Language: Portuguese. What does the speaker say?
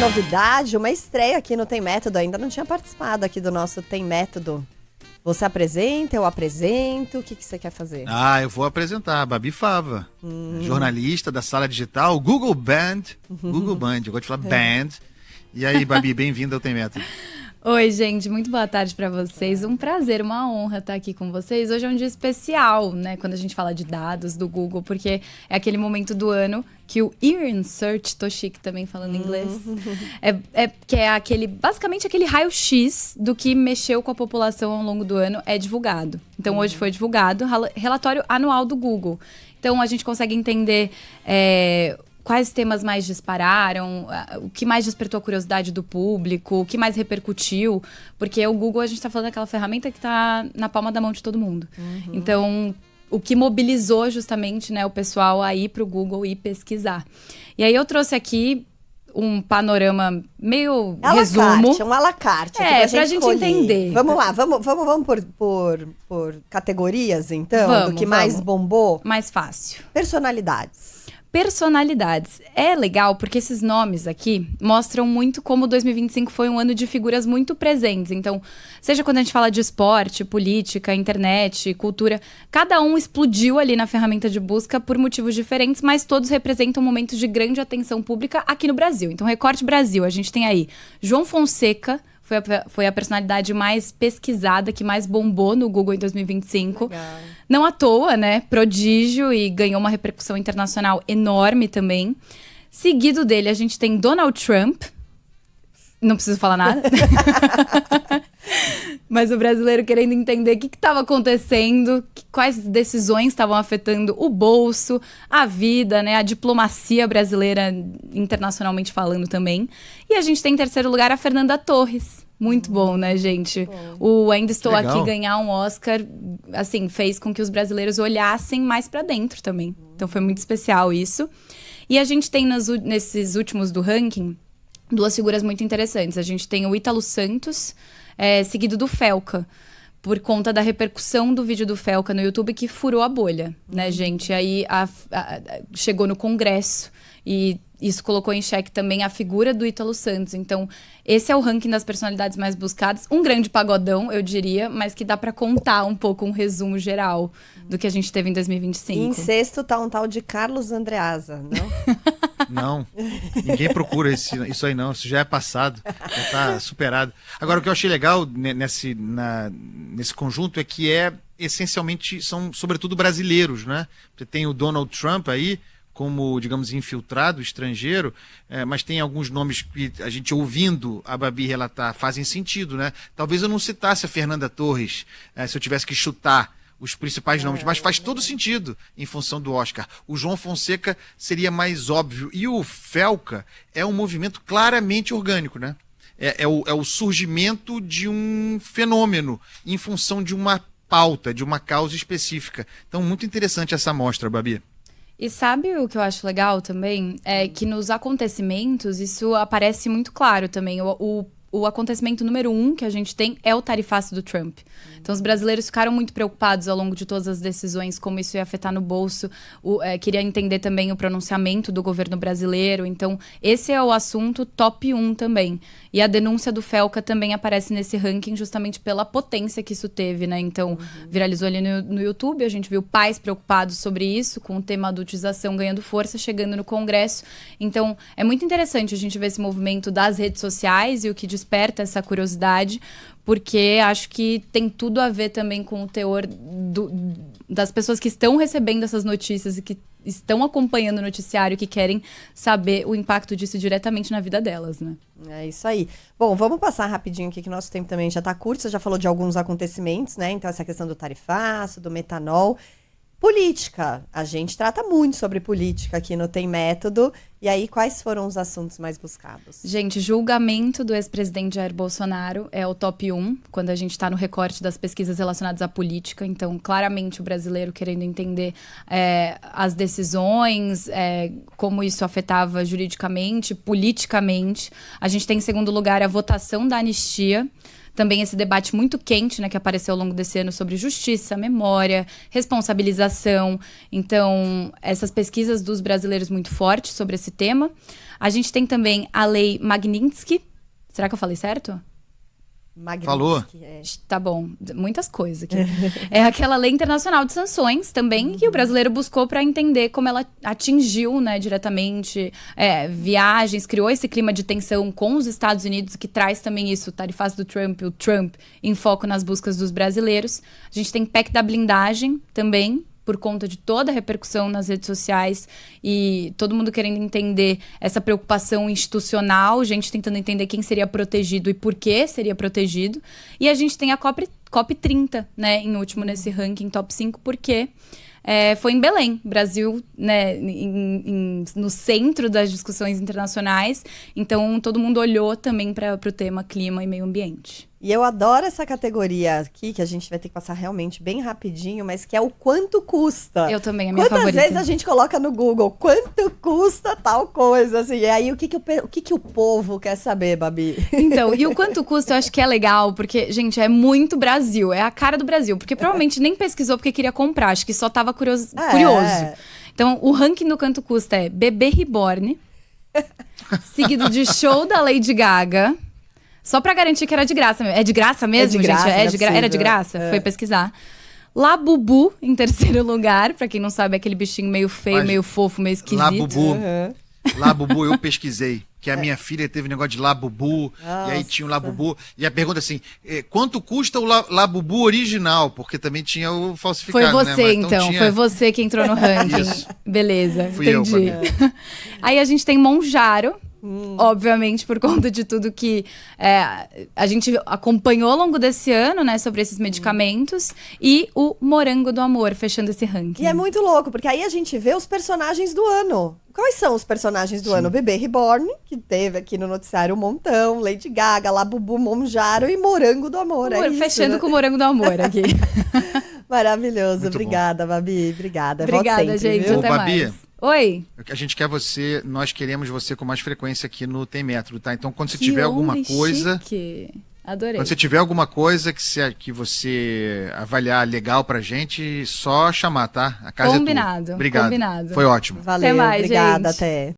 novidade, uma estreia aqui no Tem Método. Ainda não tinha participado aqui do nosso Tem Método. Você apresenta, eu apresento, o que você quer fazer? Eu vou apresentar a Babi Fava, jornalista da Sala Digital, Google Band, Google Band, eu gosto de falar Band. E aí, Babi, bem-vinda ao Tem Método. Oi, gente, muito boa tarde pra vocês. Um prazer, uma honra estar aqui com vocês. Hoje é um dia especial, né, quando a gente fala de dados do Google, porque é aquele momento do ano que o Year in Search, tô chique também falando inglês, que é basicamente aquele raio-x do que mexeu com a população ao longo do ano é divulgado. Então, hoje foi divulgado o relatório anual do Google. Então, a gente consegue entender quais temas mais dispararam, o que mais despertou a curiosidade do público, o que mais repercutiu, porque o Google, a gente está falando daquela ferramenta que está na palma da mão de todo mundo. Então, o que mobilizou justamente, né, o pessoal a ir para o Google e pesquisar. E aí eu trouxe aqui um panorama meio resumo. Um à la carte. Pra gente entender. Vamos lá, vamos por categorias, então, do que mais bombou? Mais fácil. Personalidades. É legal porque esses nomes aqui mostram muito como 2025 foi um ano de figuras muito presentes. Então, seja quando a gente fala de esporte, política, internet, cultura, cada um explodiu ali na ferramenta de busca por motivos diferentes, mas todos representam momentos de grande atenção pública aqui no Brasil. Então, Recorte Brasil, a gente tem aí João Fonseca, foi a personalidade mais pesquisada, que mais bombou no Google em 2025. Legal. Não à toa, né? Prodígio, e ganhou uma repercussão internacional enorme também. Seguido dele, a gente tem Donald Trump. Não preciso falar nada. Mas o brasileiro querendo entender o que estava acontecendo, quais decisões estavam afetando o bolso, a vida, né, a diplomacia brasileira, internacionalmente falando também. E a gente tem em terceiro lugar a Fernanda Torres. Muito bom, né, gente? O Ainda Estou Legal. Aqui ganhar um Oscar, assim, fez com que os brasileiros olhassem mais pra dentro também. Então foi muito especial isso. E a gente tem nesses últimos do ranking duas figuras muito interessantes. A gente tem o Ítalo Santos, seguido do Felca, por conta da repercussão do vídeo do Felca no YouTube, que furou a bolha, né, gente? Aí chegou no Congresso e isso colocou em xeque também a figura do Ítalo Santos. Então, esse é o ranking das personalidades mais buscadas. Um grande pagodão, eu diria, mas que dá pra contar um pouco, um resumo geral do que a gente teve em 2025. E em sexto tá um tal de Carlos Andreasa, não? Não, ninguém procura isso aí não, isso já é passado, já tá superado. Agora, o que eu achei legal nesse conjunto é que essencialmente, são sobretudo brasileiros, né? Você tem o Donald Trump aí, como, digamos, infiltrado, estrangeiro, mas tem alguns nomes que a gente, ouvindo a Babi relatar, fazem sentido, né? Talvez eu não citasse a Fernanda Torres, se eu tivesse que chutar os principais nomes, mas faz todo sentido em função do Oscar. O João Fonseca seria mais óbvio. E o Felca é um movimento claramente orgânico, né? É o surgimento de um fenômeno em função de uma pauta, de uma causa específica. Então, muito interessante essa amostra, Babi. E sabe o que eu acho legal também? É que nos acontecimentos isso aparece muito claro também. O acontecimento número 1 que a gente tem é o tarifaço do Trump. Então, os brasileiros ficaram muito preocupados ao longo de todas as decisões, como isso ia afetar no bolso. Queria entender também o pronunciamento do governo brasileiro. Então, esse é o assunto top 1 também. E a denúncia do Felca também aparece nesse ranking justamente pela potência que isso teve, né? Então, viralizou ali no YouTube, a gente viu pais preocupados sobre isso, com o tema adultização ganhando força, chegando no Congresso. Então, é muito interessante a gente ver esse movimento das redes sociais e o que desperta essa curiosidade, porque acho que tem tudo a ver também com o teor das pessoas que estão recebendo essas notícias e que estão acompanhando o noticiário, que querem saber o impacto disso diretamente na vida delas, né? É isso aí. Bom, vamos passar rapidinho aqui, que nosso tempo também já tá curto. Você já falou de alguns acontecimentos, né? Então, essa questão do tarifaço, do metanol. Política. A gente trata muito sobre política aqui no Tem Método. E aí, quais foram os assuntos mais buscados? Gente, julgamento do ex-presidente Jair Bolsonaro é o top 1, quando a gente está no recorte das pesquisas relacionadas à política. Então, claramente, o brasileiro querendo entender as decisões, como isso afetava juridicamente, politicamente. A gente tem, em segundo lugar, a votação da anistia. também esse debate muito quente, né, que apareceu ao longo desse ano sobre justiça, memória, responsabilização. Então, essas pesquisas dos brasileiros muito fortes sobre esse tema. A gente tem também a Lei Magnitsky. Será que eu falei certo? Falou. Tá bom, muitas coisas aqui. É aquela lei internacional de sanções também, que o brasileiro buscou para entender como ela atingiu, né, diretamente viagens, criou esse clima de tensão com os Estados Unidos, que traz também isso, o tarifaço do Trump, o Trump em foco nas buscas dos brasileiros. A gente tem PEC da blindagem também, por conta de toda a repercussão nas redes sociais e todo mundo querendo entender essa preocupação institucional, gente tentando entender quem seria protegido e por que seria protegido. E a gente tem a COP30, né, em último nesse ranking top 5, porque foi em Belém, Brasil, né, no centro das discussões internacionais. Então, todo mundo olhou também para o tema clima e meio ambiente. E eu adoro essa categoria aqui, que a gente vai ter que passar realmente bem rapidinho, mas que é o quanto custa. Eu também, a minha Quantas favorita. vezes a gente coloca no Google quanto custa tal coisa, assim, e aí o que o povo quer saber, Babi? Então, e o quanto custa eu acho que é legal, porque, gente, é muito Brasil, é a cara do Brasil, porque provavelmente nem pesquisou porque queria comprar, acho que só tava curioso. Então, o ranking do quanto custa é Bebê Reborn, seguido de Show da Lady Gaga. Só pra garantir que era de graça mesmo. É de graça mesmo, de graça, gente? Era de graça? Foi pesquisar. Labubu, em terceiro lugar. Pra quem não sabe, é aquele bichinho meio feio, meio fofo, meio esquisito. Labubu. Labubu, eu pesquisei. Que a minha filha teve negócio de Labubu. Nossa. E aí tinha o Labubu. E a pergunta assim, quanto custa o Labubu original? Porque também tinha o falsificado, Foi você, né? então. Tinha... Foi você que entrou no ranking. Isso. Beleza, Fui eu, entendi. Aí a gente tem Monjaro. Obviamente, por conta de tudo que a gente acompanhou ao longo desse ano, né, sobre esses medicamentos, e o Morango do Amor, fechando esse ranking. E é muito louco, porque aí a gente vê os personagens do ano. Quais são os personagens do ano? Bebê Reborn, que teve aqui no noticiário um montão, Lady Gaga, Labubu, Monjaro e Morango do Amor. É isso, fechando né? com o Morango do Amor aqui. Maravilhoso. Muito Obrigada, Babi. Obrigada. Obrigada, Volte sempre, gente. viu? Até Babi. mais. Oi. A gente quer você, nós queremos você com mais frequência aqui no Tem Método, tá? Então, quando você Que tiver honra alguma e coisa... chique. Adorei. Quando você tiver alguma coisa que você avaliar legal pra gente, só chamar, tá? A casa Combinado, é tua. Obrigado. combinado. Foi ótimo. Valeu, Até mais, obrigada, gente. até.